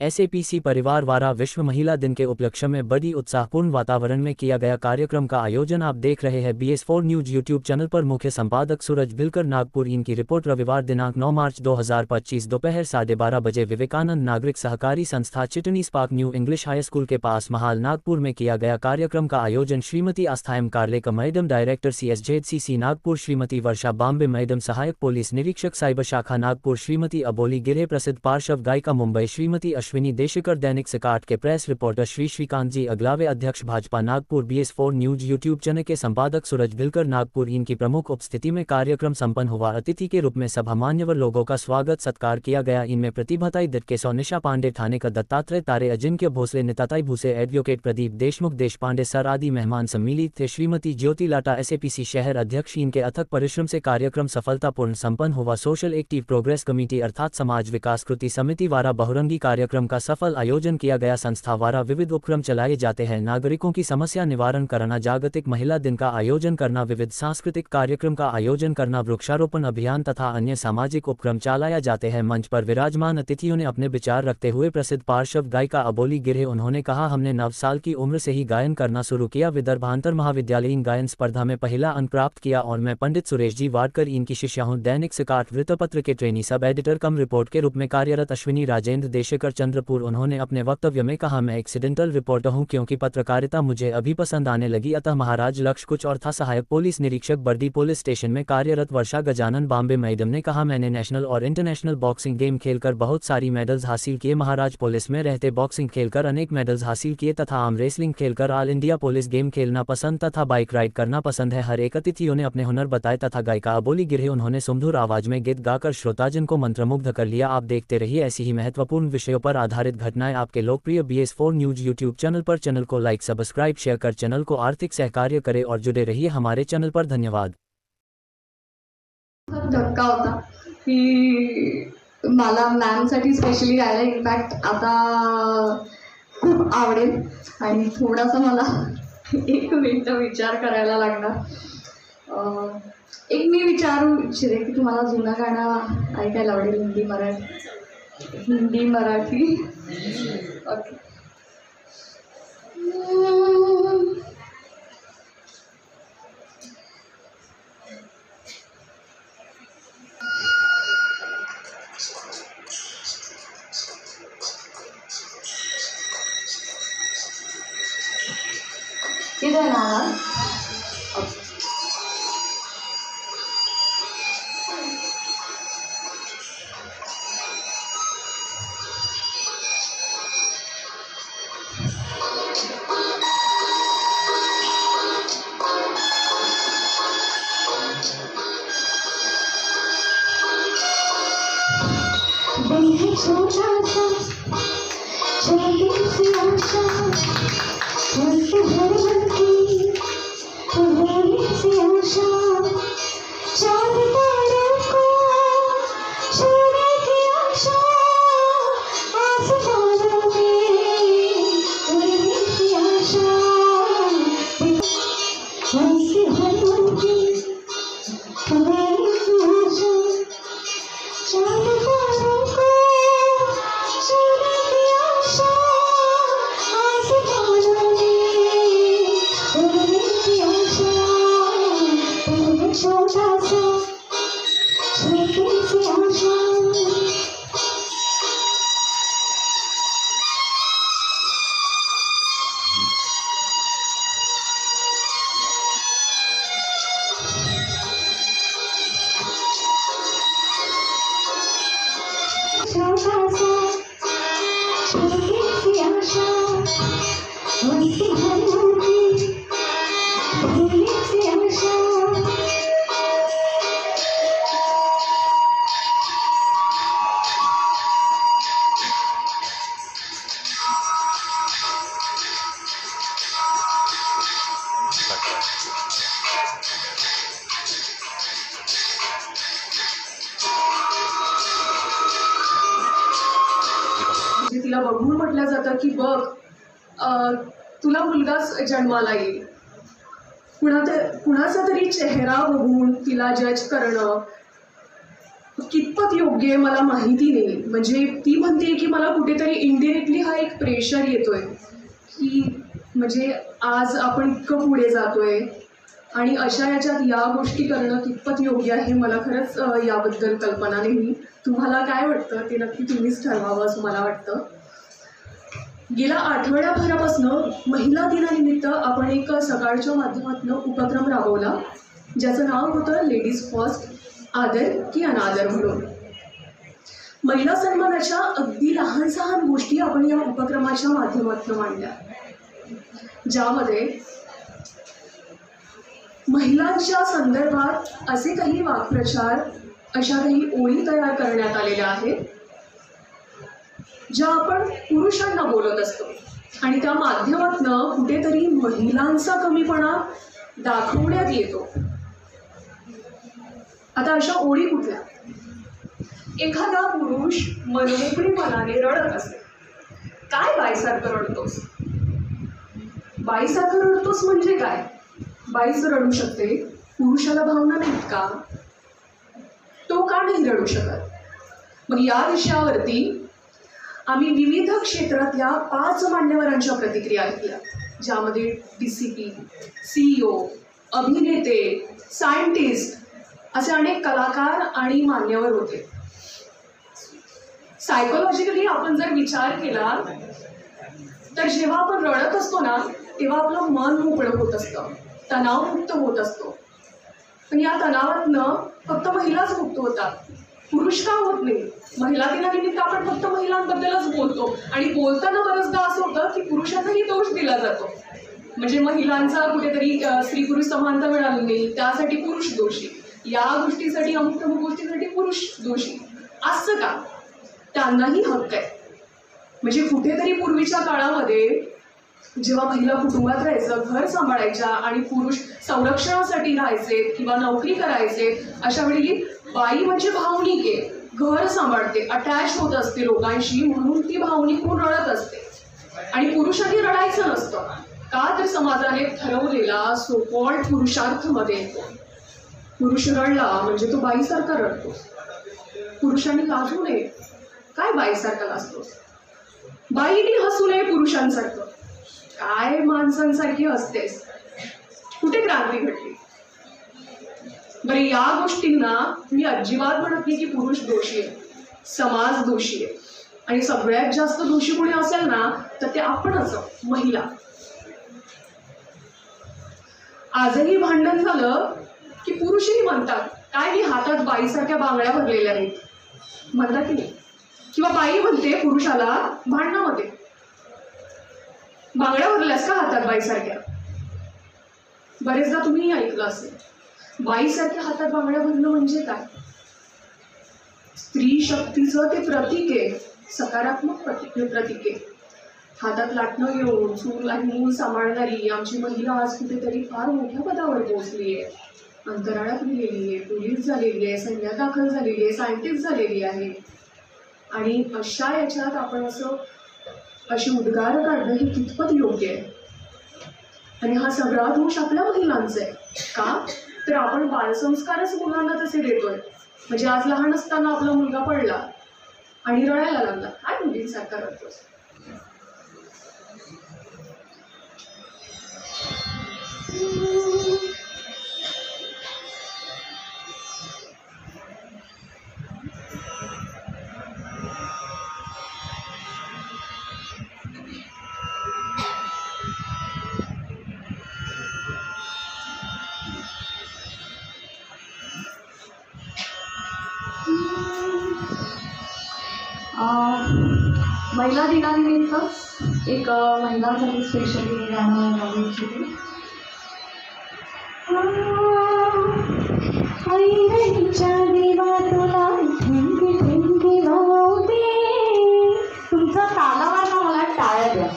एसएपीसी परिवार वारा विश्व महिला दिन के उपलक्ष्य में बड़ी उत्साहपूर्ण वातावरण में किया गया कार्यक्रम का आयोजन। आप देख रहे हैं BS4 न्यूज यूट्यूब चैनल पर। मुख्य संपादक सूरज भिलकर, नागपुर। इनकी रिपोर्ट। रविवार दिनांक 9 मार्च 2025 दोपहर 12:30 बजे विवेकानंद नागरिक सहकारी संस्था Chitnis park new English high school के पास महाल नागपुर में किया गया। कार्यक्रम का आयोजन श्रीमती आस्थायम Karlekar madam, director CSJCC Nagpur, Shrimati Varsha Bambe madam, सहायक पुलिस निरीक्षक साइबर शाखा नागपुर, श्रीमती अबोली गिरे, प्रसिद्ध पार्श्व गायिका मुंबई, श्रीमती अश्विनी देशकर, दैनिक सिकाट के प्रेस रिपोर्टर श्रीकांत जी अगलावे, अध्यक्ष Bhajpa Nagpur. BS4 news YouTube channel के संपादक सूरज भिलकर, नागपुर। इनकी प्रमुख उपस्थिति में कार्यक्रम संपन्न हुआ। अतिथि के रूप में सभा मान्यवर लोगों का स्वागत सत्कार किया गया। इनमें प्रतिभाताई दटकेसौ, निशा पांडे, थाने का दत्तात्रेय तारे, अजिंक्य भोसले, निताताई भूसे, एडवोकेट प्रदीप देशमुख, देशपांडे सर आदि मेहमान सम्मिलित थे। श्रीमती ज्योति लाटा, SAPC शहर अध्यक्ष। इनके अथक परिश्रम से कार्यक्रम सफलतापूर्ण संपन्न हुआ। सोशल एक्टिव प्रोग्रेस कमेटी अर्थात समाज विकास कृति समिति वारा बहुरंगी कार्यक्रम का सफल आयोजन किया गया। संस्था वारा विविध उपक्रम चलाए जाते हैं। नागरिकों की समस्या निवारण करना, जागतिक महिला दिन का आयोजन करना, विविध सांस्कृतिक कार्यक्रम का आयोजन करना, वृक्षारोपण अभियान तथा अन्य सामाजिक उपक्रम चलाया जाते हैं। मंच पर विराजमान अतिथियों ने अपने विचार रखते हुए प्रसिद्ध पार्श्व गायिका अबोली गिरे, उन्होंने कहा, हमने 9 साल की उम्र से ही गायन करना शुरू किया। विदर्भांतर महाविद्यालयीन गायन स्पर्धा में पहला अंक प्राप्त किया और मैं पंडित सुरेश जी वाडकर इनकी शिष्या हूँ। दैनिक सिकाट वृत्तपत्र के ट्रेनी सब एडिटर कम रिपोर्ट के रूप में कार्यरत अश्विनी राजेंद्र देशकर, चंद्रपुर। उन्होंने अपने वक्तव्य में कहा, मैं एक्सीडेंटल रिपोर्टर हूं क्योंकि पत्रकारिता मुझे अभी पसंद आने लगी, अतः महाराज लक्ष्य कुछ और था। सहायक पुलिस निरीक्षक बर्दी पुलिस स्टेशन में कार्यरत वर्षा गजानन बाम्बे मैडम ने कहा, मैंने नेशनल और इंटरनेशनल बॉक्सिंग गेम खेलकर बहुत सारी मेडल्स हासिल किए। महाराज पुलिस में रहते बॉक्सिंग खेलकर अनेक मेडल्स हासिल किए तथा आर्म रेसलिंग खेलकर ऑल इंडिया पुलिस गेम खेलना पसंद तथा बाइक राइड करना पसंद है। हर एक अतिथियों ने अपने हुनर बताए तथा गायिका अबोली गिरे, उन्होंने सुमधुर आवाज में गीत गाकर श्रोताजन को मंत्रमुग्ध कर लिया। आप देखते रहिए ऐसी ही महत्वपूर्ण विषयों पर आधारित घटनाएं आपके लोकप्रिय BS4 न्यूज यूट्यूब चैनल पर। चैनल को लाइक, सब्सक्राइब, शेयर कर चैनल को आर्थिक सहकार्य करें और जुड़े रहिए हमारे चैनल पर। धन्यवाद। धक्का होता की मला मॅमसाठी स्पेशली गायला इनफॅक्ट आता खूप आवडेल आणि थोडासा मला 1 मिनिट विचार करायला लागणार। एक मी विचारू इच्छिते की तुम्हाला जुनं गाणं ऐकायला आवडेल? हिंदी मराठी ओके। इधर आना। छोटा सा छोटी सी आशा उसके भर की भोली सी आशा, चांद तारों को छूने की आशा, आसमानों में उड़ने की आशा, उसके भर की भोली सी आशा, चांद तारों को छोटा सा छोटी सी आशा। छोटा सा छोटी सी आशा, उसकी भरोगी भोली सी आशा, तिला बघून म्हटलं जातं की बघ तुला मुलगाच जन्माला येईल। कुणाचा तरी चेहरा बघून तिला जज करणं कितपत योग्य आहे मला माहिती नाही. म्हणजे ती म्हणते की मला कुठेतरी इनडिरेक्टली हा एक प्रेशर येतोय की म्हणजे आज आपण इतकं पुढे जातोय आणि अशा याच्यात या गोष्टी करणं कितपत योग्य आहे मला खरंच याबद्दल कल्पना नाही. तुम्हाला काय वाटतं ते नक्की तुम्हीच ठरवावं असं मला वाटतं. गेल्या आठवड्याभरापासून महिला दिनानिमित्त आपण एक सकाळच्या माध्यमातून उपक्रम राबवला ज्याचं नाव होतं लेडीज फर्स्ट, आदर की अनादर म्हणून. महिला सन्मानाच्या अगदी लहान सहान गोष्टी आपण या उपक्रमाच्या माध्यमातून मांडल्या, ज्यामध्ये महिलांच्या संदर्भात असे काही वाक्प्रचार, अशा काही ओळी तयार करण्यात आलेल्या आहेत ज्या आपण पुरुषांना बोलत असतो आणि त्या माध्यमातून कुठेतरी महिलांचा कमीपणा दाखवण्यात येतो. आता अशा ओळी कुठल्या? एखादा पुरुष मनमोकळी मनाने रडत असेल, काय बाईसारखं रडतोस? बाईसारखं रडतोस म्हणजे काय? बाईच रडू शकते, पुरुषाला भावना नाहीत का? तो का नाही रडू शकत? मग या विषयावरती आम्ही विविध क्षेत्रातल्या 5 मान्यवरांच्या प्रतिक्रिया ऐकल्या, ज्यामध्ये DCP, CEO, अभिनेते, सायंटिस्ट असे अनेक कलाकार आणि मान्यवर होते. सायकोलॉजिकली आपण जर विचार केला तर जेव्हा आपण रडत असतो ना तेव्हा आपलं मन मोकळं होत असतं, तणावमुक्त होत असतो. पण या तणावातनं फक्त महिलाच मुक्त होतात, पुरुष का होत नाही. महिला दिनानिमित्त आपण फक्त महिलांबद्दलच बोलतो आणि बोलताना बरेचदा असं होतं की पुरुषांनाही दोष दिला जातो. म्हणजे महिलांचा कुठेतरी स्त्री पुरुष समानता मिळाली नाही त्यासाठी पुरुष दोषी, या गोष्टीसाठी अमुक अमुक गोष्टीसाठी पुरुष दोषी. असं का? त्यांनाही हक्क आहे. म्हणजे कुठेतरी पूर्वीच्या काळामध्ये जेव्हा महिला कुटुंबात राहायचं, घर सांभाळायच्या आणि पुरुष संरक्षणासाठी राहायचे किंवा नोकरी करायचे, अशा वेळी बाई म्हणजे भावनिक आहे, घर सांभाळते, अटॅच होत असते लोकांशी, म्हणून ती भावनिक होऊन रडत असते. आणि पुरुषांनी रडायचं नसतं का? तर समाजाने ठरवलेला सो कॉल्ड पुरुषार्थमध्ये येतो. पुरुष रडला म्हणजे तो बाईसारखा रडतो. पुरुषांनी लाजू नये, काय बाईसारखा लाजतोस? बाईनी हसू नये पुरुषांसारखं, काय माणसांसारखी हसतेस? कुठे क्रांती घडली? बरं, या गोष्टींना मी अजिबात म्हणत नाही की पुरुष दोषी आहे, समाज दोषी आहे. आणि सगळ्यात जास्त दोषी कोणी असेल ना तर ते आपणच, महिला. आजही भांडण झालं की पुरुषही म्हणतात काय मी हातात बाईसारख्या बांगड्या भरलेल्या नाहीत, म्हणतात की नाही? किंवा बाई म्हणते पुरुषाला भांडणामध्ये, बांगड्या भरल्यास का हातात बाईसारख्या? बरेचदा तुम्ही ऐकलं असेल. बाईसारख्या हातात बांगड्या भरणं म्हणजे काय? स्त्री शक्तीचं ते प्रतीक आहे, सकारात्मक प्रतीक आहे. हातात लाटणं घेऊन चूल आणि मूल सांभाळणारी आमची महिला आज कुठेतरी फार मोठ्या पदावर पोहोचली आहे, अंतराळात गेलेली आहे, पोलीस झालेली आहे, सैन्यात दाखल झालेली आहे, सायंटिस्ट झालेली आहे. आणि अशा याच्यात आपण अशी उद्गार काढणं हे कितपत योग्य आहे? आणि हा सगळा दोष आपल्या महिलांचा आहे का? तर आपण बालसंस्कारच मुलांना तसे देतोय. म्हणजे आज लहान असताना आपला मुलगा पडला आणि रडायला लागला, काय मुलींसारखा रडतोस? महिला दिनानिमित्त एक महिलांसाठी स्पेशली गाणं गाऊ इच्छिते. तुमचा तालावाला मला टाळ्या द्या,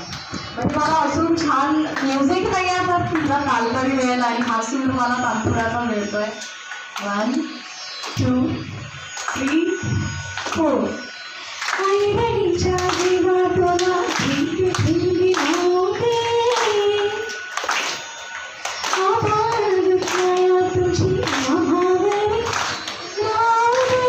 म्हणजे मला अजून छान म्युझिक नाही आहे तर तुमचा ताल तरी मिळेल आणि हा सूर मला तात्पुराचा मिळतोय. 1 2 3 4. आईवडीच्या जीवातला ठिंगी ठिंगी होते, आभाळ दुखाया तुझी महागडी लावते.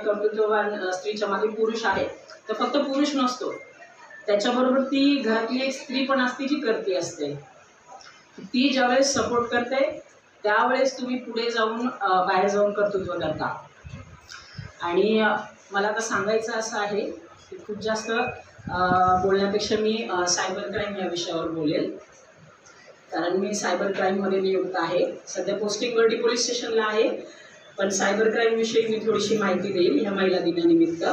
कर्तृत्ववान स्त्रीच्या मागे पुरुष आहे, तर फक्त पुरुष नसतो, त्याच्याबरोबर ती घरातली एक स्त्री पण असते जी करती असते. ती ज्यावेळेस सपोर्ट करते त्यावेळेस तुम्ही पुढे जाऊन बाहेर जाऊन कर्तृत्व करता. आणि मला आता सांगायचं असं आहे की खूप जास्त बोलण्यापेक्षा मी सायबर क्राईम या विषयावर बोलेल, कारण मी सायबर क्राईममध्ये नियुक्त आहे. सध्या पोस्टिंग वर्डी पोलीस स्टेशनला आहे, पण सायबर क्राईमविषयी मी थोडीशी माहिती देईल ह्या महिला दिनानिमित्त.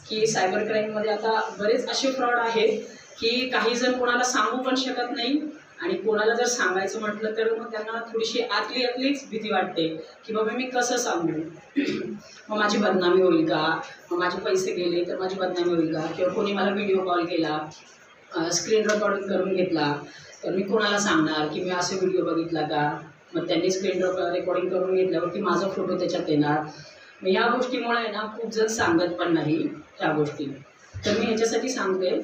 की सायबर क्राईममध्ये आता बरेच असे फ्रॉड आहेत की काही जण कोणाला सांगू पण शकत नाही, आणि कोणाला जर सांगायचं म्हटलं तर मग त्यांना थोडीशी आतलीच भीती वाटते की बाबा मी कसं सांगू, मग माझी बदनामी होईल का, मग माझे पैसे गेले तर माझी बदनामी होईल का, किंवा कोणी मला व्हिडिओ कॉल केला, स्क्रीन रेकॉर्डिंग करून घेतला तर मी कोणाला सांगणार की मी असे व्हिडिओ बघितला का, मग त्यांनी स्क्रीन रेकॉर्डिंग करून घेतल्यावरती माझा फोटो त्याच्यात येणार. मग ह्या गोष्टीमुळे ना खूप जण सांगत पण नाही ह्या गोष्टी. तर मी ह्याच्यासाठी सांगते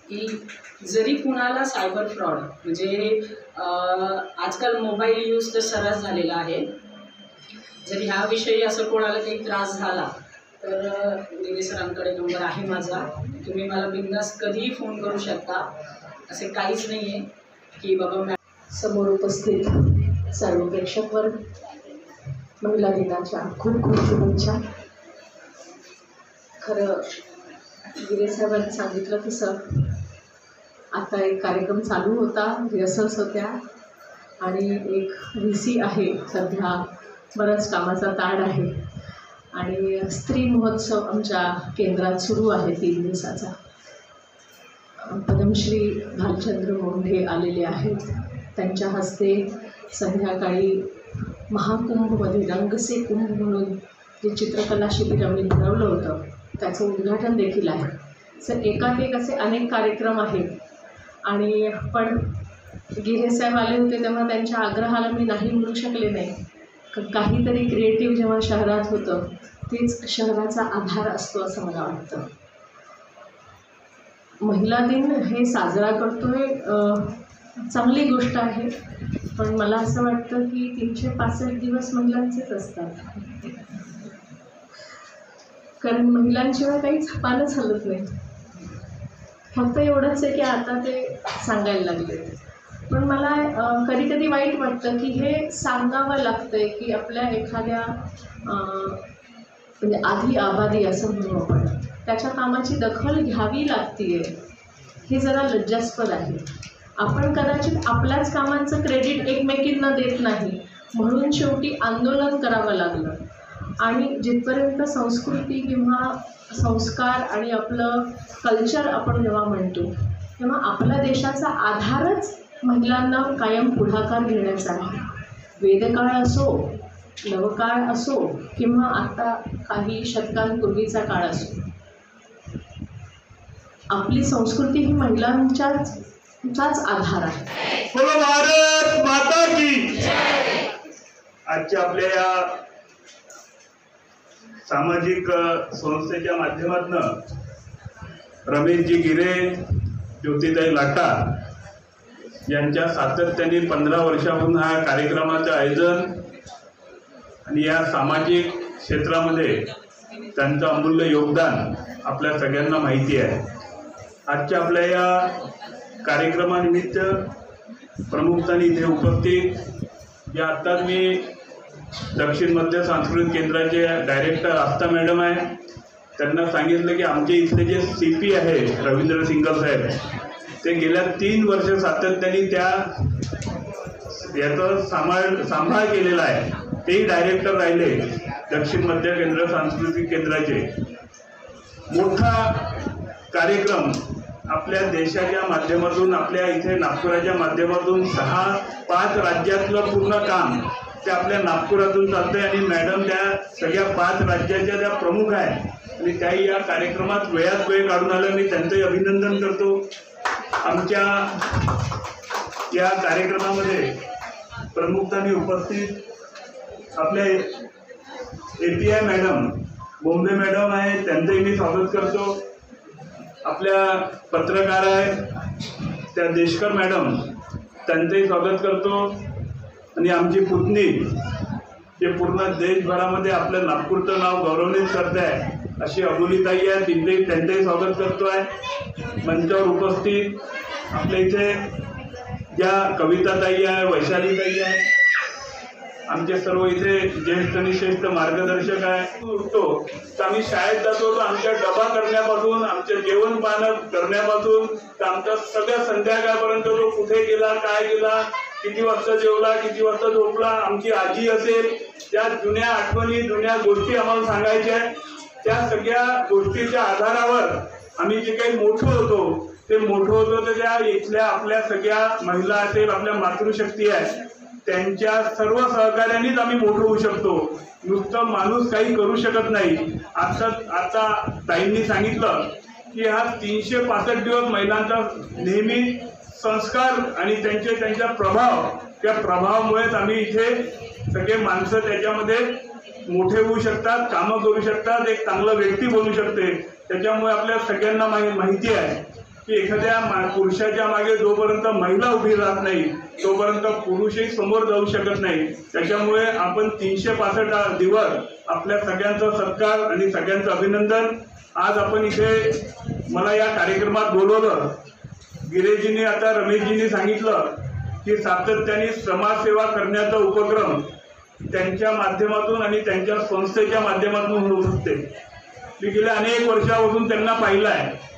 की जरी कुणाला सायबर फ्रॉड म्हणजे आजकाल मोबाईल यूज तर सर्रास झालेला आहे, जरी ह्याविषयी असं कोणाला काही त्रास झाला तर निले सरांकडे नंबर आहे माझा, तुम्ही मला बिनधास्त कधीही फोन करू शकता. असे काहीच नाही आहे की बाबा. समोर उपस्थित सर्व प्रेक्षक वर्ग, महिला दिनाच्या खूप खूप शुभेच्छा. खरं गिरे साहेबांनी सांगितलं तसं आता एक कार्यक्रम चालू होता, रिहर्सल्स होत्या, आणि एक VC आहे, सध्या बराच कामाचा ताण आहे, आणि स्त्री महोत्सव आमच्या केंद्रात सुरू आहे 3 दिवसाचा. पद्मश्री भालचंद्र मोंढे आलेले आहेत, त्यांच्या हस्ते संध्याकाळी महाकुंभमध्ये रंग से कुंभ म्हणून जे चित्रकला शिबिर आम्ही भरवलं होतं त्याचं उद्घाटन देखील आहे. सर एकाएक असे अनेक कार्यक्रम आहेत, आणि पण गिरेसाहेब आले होते तेव्हा त्यांच्या आग्रहाला मी नाही म्हणू शकले नाही. काहीतरी क्रिएटिव्ह जेव्हा शहरात होतं तेच शहराचा आधार असतो असं मला वाटतं. महिला दिन हे साजरा करतोय, चांगली गोष्ट आहे, पण मला असं वाटतं की 365 दिवस महिलांचेच असतात, कारण महिलांशिवाय काहीच पानच हलत नाही. फक्त एवढंच आहे की आता ते सांगायला लागले. पण मला कधी कधी वाईट वाटतं की हे सांगावं लागतंय की आपल्या एखाद्या म्हणजे आधी आबादी असं म्हणू आपण, त्याच्या कामाची दखल घ्यावी लागतीये, हे जरा लज्जास्पद आहे. आपण कदाचित आपल्याच कामांचं क्रेडिट एकमेकींना देत नाही, म्हणून शेवटी आंदोलन करावं लागलं. आणि जिथपर्यंत संस्कृती किंवा संस्कार आणि आपलं कल्चर आपण जेव्हा म्हणतो तेव्हा आपल्या देशाचा आधारच महिलांना कायम पुढाकार घेण्याचा आहे. वेदकाळ असो, नवकाळ असो, किंवा आता काही शतकांपूर्वीचा काळ असो, आपली संस्कृती ही महिलांचाच आधार आहे. बोलो भारत माता की. आजच्या आपल्या या सामाजिक संस्थेच्या माध्यमातून रमेशजी गिरे, ज्योतिताई लाटा यांच्या सातत्याने 15 वर्षापासून हा कार्यक्रमाचं आयोजन आणि या सामाजिक क्षेत्रामध्ये त्यांचं अमूल्य योगदान आपल्या सगळ्यांना माहिती आहे. आजच्या आपल्या या कार्यक्रमानिमित्त प्रमुखांनी इथे उपस्थित, जे आत्ताच मी दक्षिण मध्य सांस्कृतिक केंद्राचे डायरेक्टर आस्था मॅडम आहे, त्यांना सांगितलं की आमचे इथले जे CP आहे रवींद्र सिंगल साहेब, ते गेल्या 3 वर्ष सातत्याने याचा सांभाळ केलेला आहे. तेही डायरेक्टर राहिले दक्षिण मध्य केंद्र सांस्कृतिक केंद्राचे. मोठा कार्यक्रम आपल्या देशाच्या माध्यमातून, आपल्या इथे नागपुराच्या माध्यमातून 6-5 राज्यातलं पूर्ण काम ते आपल्या नागपुरातून चालतंय, आणि मॅडम त्या सगळ्या 5 राज्याच्या त्या प्रमुख आहेत आणि त्याही या कार्यक्रमात वेळात वेळ काढून आलं. मी त्यांचंही अभिनंदन करतो. आमच्या या कार्यक्रमामध्ये प्रमुखांनी उपस्थित आपले API मॅडम, बोंबे मॅडम आहे, त्यांचंही मी स्वागत करतो. आपल्या पत्रकार आहेत त्या देशकर मॅडम, त्यांचंही स्वागत करतो. आणि आमची पुतणी जे पूर्ण देशभरामध्ये आपल्या नागपूरचं नाव गौरवान्वित करत आहे अशी अबोलीताई आहे. त्यांचंही स्वागत करतोय. मंचावर उपस्थित आपल्या इथे ज्या कविताताई आहे, वैशालीताई आहे, आमचे सर्व इथे ज्येष्ठ आणि श्रेष्ठ मार्गदर्शक आहे. उठतो तर आम्ही शाळेत जातो तर आमच्या डबा करण्यापासून, आमचं जेवण पाहणं करण्यापासून तर आमचा सगळ्या संध्याकाळपर्यंत तो कुठे गेला, काय गेला, किती वाजता जेवला, किती वाजता झोपला, आमची आजी असेल, त्या जुन्या आठवणी, जुन्या गोष्टी आम्हाला सांगायच्या. त्या सगळ्या गोष्टीच्या आधारावर आम्ही जे काही मोठं होतो ते मोठं होतं तर त्या इथल्या आपल्या सगळ्या महिला असेल, आपल्या मातृशक्ती आहे, त्यांच्या सर्व सहकार्यानेच आम्ही मोठं होऊ शकतो. नुसतं माणूस काही करू शकत नाही. आता ताईंनी सांगितलं की हा 365 दिवस महिलांचा नेहमी संस्कार आणि त्यांच्या प्रभाव, त्या प्रभावामुळेच आम्ही इथे सगळे माणसं त्याच्यामध्ये मोठे होऊ शकतात, कामं करू शकतात, एक चांगला व्यक्ती बनू शकते. त्याच्यामुळे आपल्या सगळ्यांना माहिती आहे की एखाद्या पुरुषाच्या मागे जोपर्यंत महिला उभी राहत नाही तोपर्यंत पुरुषही समोर जाऊ शकत नाही. त्याच्यामुळे आपण 365 दिवस आपल्या सगळ्यांचा सत्कार आणि सगळ्यांचं अभिनंदन. आज आपण इथे मला या कार्यक्रमात बोलवलं. गिरीजींनी, आता रमेशजींनी सांगितलं की सातत्याने समाजसेवा करण्याचा उपक्रम त्यांच्या माध्यमातून आणि त्यांच्या संस्थेच्या माध्यमातून होऊ शकते. मी गेल्या अनेक वर्षापासून त्यांना पाहिलं आहे.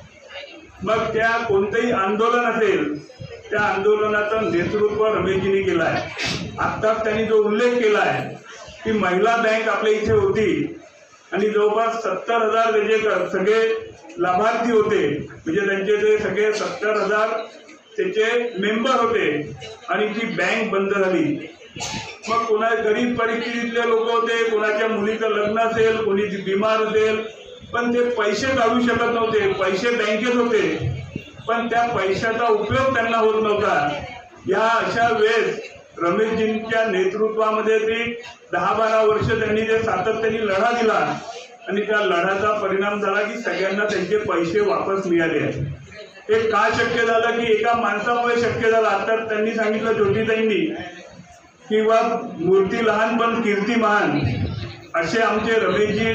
मग त्या कोणतंही आंदोलन असेल त्या आंदोलनाचं नेतृत्व रमेशजींनी केलं आहे. आत्ताच त्यांनी जो उल्लेख केला आहे की महिला बँक आपल्या इथे होती आणि जवळपास 70,000 त्याचे सगळे लाभार्थी होते, म्हणजे त्यांचे ते सगळे 70,000 त्याचे मेंबर होते आणि ती बँक बंद झाली. मग कोणा गरीब परिस्थितीतले लोक होते, कोणाच्या मुलीचं लग्न असेल, कोणी बिमार असेल, पण ते पैसे काढू शकत नव्हते. पैसे बँकेत होते पण त्या पैशाचा उपयोग त्यांना होत नव्हता. या अशा वेळेस रमेशजींच्या नेतृत्वामध्ये ते 10-12 वर्ष त्यांनी ते सातत्याने लढा दिला आणि त्या लढ्याचा परिणाम झाला की सगळ्यांना त्यांचे पैसे वापस मिळाले. हे का शक्य झालं की एका माणसामुळे शक्य झालं. आता त्यांनी सांगितलं ज्योतिताईंनी किंवा मूर्ती लहान पण कीर्ती महान, असे आमचे रमेशजी.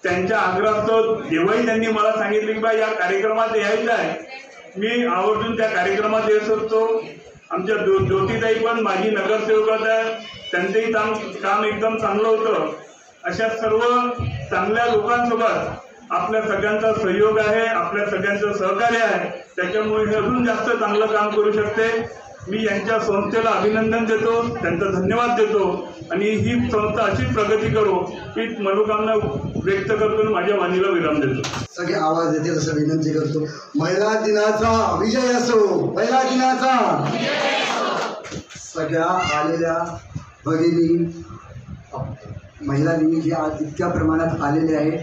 त्यांच्या आग्रहास्तव जेव्हाही त्यांनी मला सांगितलं की बा या कार्यक्रमात यायचं आहे, मी आवर्जून त्या कार्यक्रमात येत असतो. आमच्या ज्योतिताई पण माझी नगरसेवकात आहे, त्यांचंही काम एकदम चांगलं होतं. अशा सर्व चांगल्या लोकांसोबत आपल्या सगळ्यांचा सहयोग आहे, आपल्या सगळ्यांचं सहकार्य आहे. त्याच्यामुळे हे अजून जास्त चांगलं काम करू शकते. मी यांच्या संस्थेला अभिनंदन देतो, त्यांचा धन्यवाद देतो आणि ही संस्था अशीच प्रगती करो ही मनोकामना व्यक्त करतो. माझ्या वाणीला विराम देतो. सगळे आवाज येतील असं विनंती करतो. महिला दिनाचा विजय असो, महिला दिनाचा सगळ्या आलेल्या भगिनी, महिला दिनी जे आज इतक्या प्रमाणात आलेले आहे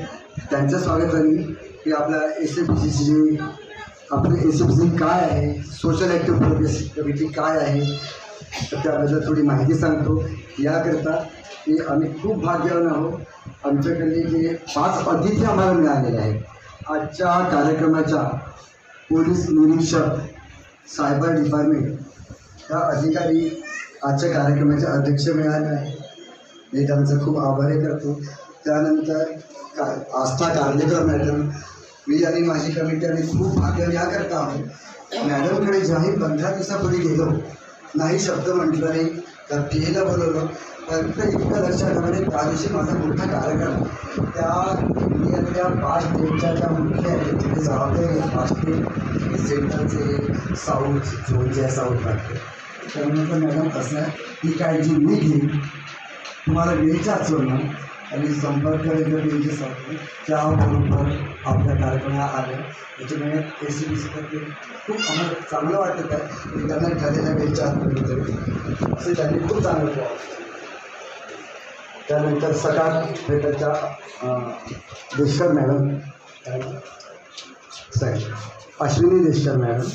त्यांचं स्वागताने की आपल्या SFBC आपलं SFBC काय आहे, सोशल ॲक्टिव्ह प्रोग्रेस कमिटी काय आहे, तर त्याबद्दल थोडी माहिती सांगतो. याकरता की आम्ही खूप भाग्यवान आहोत. आमच्याकडे जे 5 अतिथी आम्हाला मिळालेले आहेत. आजच्या कार्यक्रमाच्या पोलीस निरीक्षक, सायबर डिपार्टमेंट या अधिकारी आजच्या कार्यक्रमाचे अध्यक्ष मिळाले आहे. मी त्यांचं खूप आभारी करतो. त्यानंतर आस्था कारलेकर मॅडम, मी आणि माझी कमिटी आम्ही खूप भाग्य याकरता आहोत. मॅडमकडे ज्याही 15 दिवसापूर्वी गेलो, नाही शब्द म्हटलं नाही, तर टीला बोलवलं, फक्त इतकं लक्षात आलं. त्या दिवशी माझा मोठा कार्यक्रम त्या इंडियातल्या 5 स्टेटच्या ज्या मुख्य आहेत तिथे जबाबदारी 5 स्टेट सेंट्रलचे, साऊथ झोनचे साऊथ लागते. तर म्हटलं मॅडम कसं आहे ही काळजी मी घेईन, तुम्हाला वेळेच्या आचवणं आणि संपर्क वेळेचे सांगतो. त्याबरोबर आपल्या कार्यक्रमाला आलं. त्याच्यामुळे SFBC खूप आम्हाला चांगलं वाटत आहे की त्यांना ठरलेल्या वेळेच्या आत असे त्यांनी खूप चांगलं केलं. त्यानंतर सकाळ भेटाच्या देशकर मॅडम, साहेब अश्विनी देशकर मॅडम,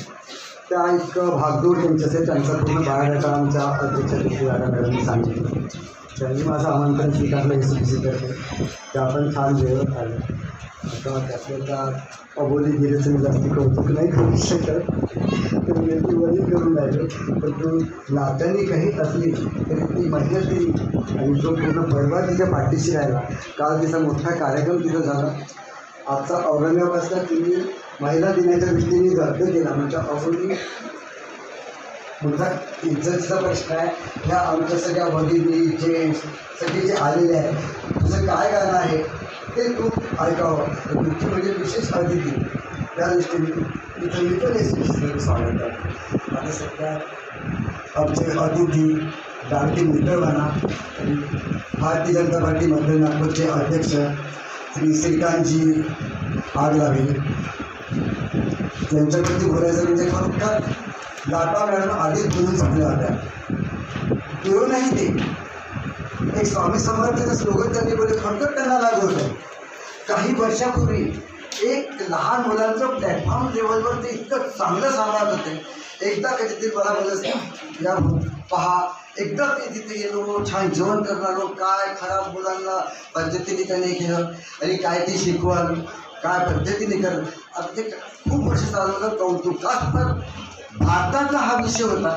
त्या एक भागदौड त्यांची असेल. त्यांचा पूर्ण बायोडाटा आमच्या अध्यक्ष मॅडमनी सांगितलं. त्यांनी माझं आमंत्रण स्वीकारलं SFBC तर्फे. त्या पण छान वेळेवर आलं. आता त्यातल्या अबोली गिरीचं मी जास्त कौतुक नाही करू शकत, तर मी ती वरी करून राहिलो. पण तू नात्याने काही असली तरी ती मेहनत केली आणि जो पूर्ण परिवार तिच्या पाठीशी राहिला. काल तिचा मोठा कार्यक्रम तिथं झाला. आजचा औरंगाबादला तुम्ही महिला दिनाच्या दृष्टीने रद्द केला, म्हणजे अबोली मोठा इज्जतीचा प्रश्न आहे. ह्या आमच्या सगळ्या भगिनी जेंट्स सगळे जे आलेले आहेत, तुझं काय गाणं आहे ते तू ऐकावं. मुख्य म्हणजे विशेष अतिथी त्या दृष्टीने तिथं मी पण हे स्वागत करतो. आता सध्या आमचे अतिथी लाडके मित्रबांना भारतीय जनता पार्टी मध्य नागपूरचे अध्यक्ष श्री श्रीकांतजी आगलावे त्यांच्यावरती बोलायचं म्हणजे फक्त लाटा मॅडम आधीच बोलून संपल्या होत्या. तेव्हा ते एक स्वामी समर्थाचं स्लोगन त्यांनी बोलले, फक्त त्यांना लागू होतं. काही वर्षापूर्वी एक लहान मुलांचं प्लॅटफॉर्म लेवलवर ते इतकं चांगलं सांभाळत होते. एकदा कधीतरी मला बोलत या पहा, एकदा ते तिथे गेलो, छान जेवण करणारो, काय खराब मुलांना पद्धतीने त्यांनी केलं आणि काय ती शिकवण काय पद्धतीने करत. आता ते खूप वर्ष चालवलं. कौतुक का तर भारताचा हा विषय होता.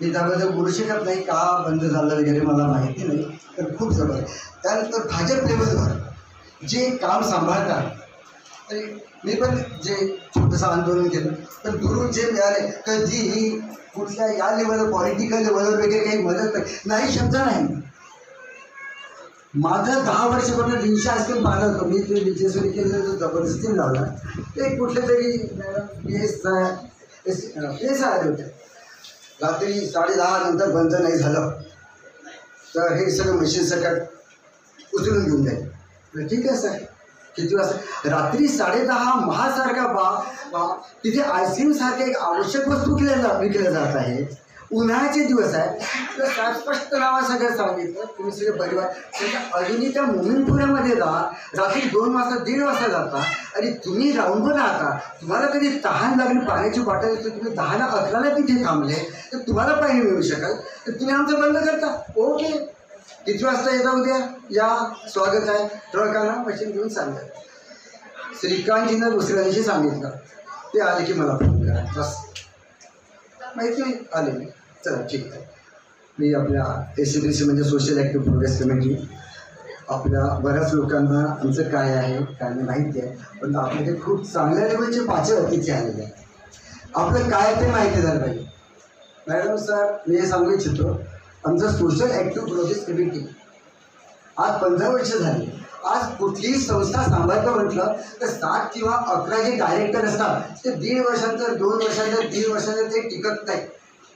मी त्याबद्दल बोलू शकत नाही का बंद झालं वगैरे मला माहिती नाही, तर खूप जवळ. त्यानंतर भाजप लेवलवर जे काम सांभाळतात, तरी मी पण जे छोटंसं आंदोलन केलं, पण दुरून जे मिळाले कधीही कुठल्या या लेवलवर पॉलिटिकल लेवलवर वगैरे काही मदत नाही, शब्द नाही. माझं 10 वर्षापर्यंत रिक्षा हायस्कूल पाहिलं होतं मी. ते विजयसुरी केलं जबरदस्तीने लावला. ते कुठले तरी मॅडम पेस आले होते. रात्री 10:30 नंतर बंद नाही झालं तर हे सगळं मशीन सकट उचलून घेऊन जाईल. ठीक आहे सर, किती वाजता? रात्री 10:30 महासारखा बा तिथे आयस्क्रीम सारख्या एक आवश्यक वस्तू विकल्या जात आहे. उन्हाळ्याचे दिवस आहे तर स्पष्ट नावा सगळं सांगितलं. तुम्ही सगळे परिवार त्याच्या अजूनही त्या मोमीनपुऱ्यामध्ये जा, रात्री 2 वाजता 1:30 वाजता जाता आणि तुम्ही राऊंडवर राहता. तुम्हाला कधी तहान लागली पाण्याची बॉटल तर तुम्ही 10ला 11ला तिथे थांबले तर तुम्हाला पाणी मिळू शकाल, तर तुम्ही आमचं बंद करता. ओके, किती वाजता येता उद्या? या, स्वागत आहे. ट्रकांना मशीन घेऊन सांगा. श्रीकांतजीनं दुसऱ्या दिवशी सांगितलं, ते आले की मला फोन करा. बस माहिती आले. चला ठीक आहे. मी आपल्या SCPC म्हणजे सोशल ॲक्टिव्ह प्रोग्रेस कमिटी, आपल्या बऱ्याच लोकांना आमचं काय आहे काय माहिती आहे, पण आपल्याकडे खूप चांगल्या लेवलचे 5 अतिथी आलेले आहेत. आपलं काय ते माहिती झालं पाहिजे. मॅडम सर, मी हे सांगू इच्छितो, आमचं सोशल ॲक्टिव्ह प्रोग्रेस कमिटी आज 15 वर्ष झाली. आज कुठलीही संस्था सांभाळतं म्हटलं तर 7 किंवा 11 जे डायरेक्टर असतात ते 1.5 वर्षांचं 2 वर्षांचं 1.5 वर्षांचं ते टिकत नाही.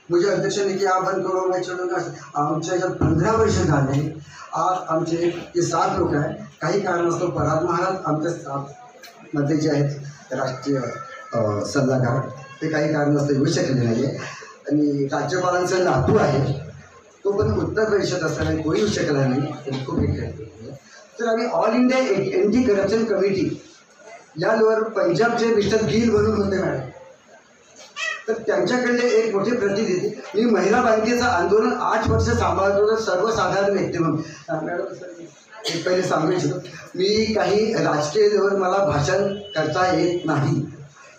मुझे अध्यक्ष ने की आपण करू नाही चढून आमच्या याच्यात 15 वर्ष झाले. आज आमचे जे 7 लोक आहेत, काही कारणास्तव पराग महाराज आमच्या 7 मध्ये जे आहेत राष्ट्रीय सल्लागार, ते काही कारणास्तव येऊ शकले नाही आहे. आणि राज्यपालांचा नातू आहे, तो पण उत्तर परिषद असताना कोणी येऊ शकला नाही. तर खूप एक तर आम्ही all India anti corruption committee या लेवलवर पंजाबचे मिस्टर गिल म्हणून होते मॅडम, तर त्यांच्याकडले एक मोठे प्रतिनिधी. मी महिला बँकेचं आंदोलन 8 वर्ष सांभाळतो, सर्वसाधारण व्यक्ती म्हणून. मॅडम एक पहिले सांगू इच्छितो, मी काही राजकीय लेवल मला भाषण करता येत नाही,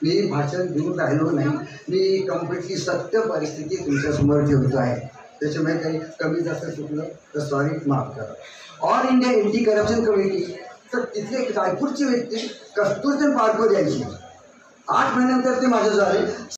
मी भाषण देऊन राहिलो नाही. मी कम्प्लिटली सत्य परिस्थिती तुमच्यासमोर ठेवतो आहे. त्याच्यामुळे काही कमी जास्त चुकलं तर सॉरी, माफ करा. All India anti corruption committee, तर तिथले रायपूरची व्यक्ती कस्तुरचंद पाटकर यांची 8 महिन्यानंतर ते माझ्या झाले.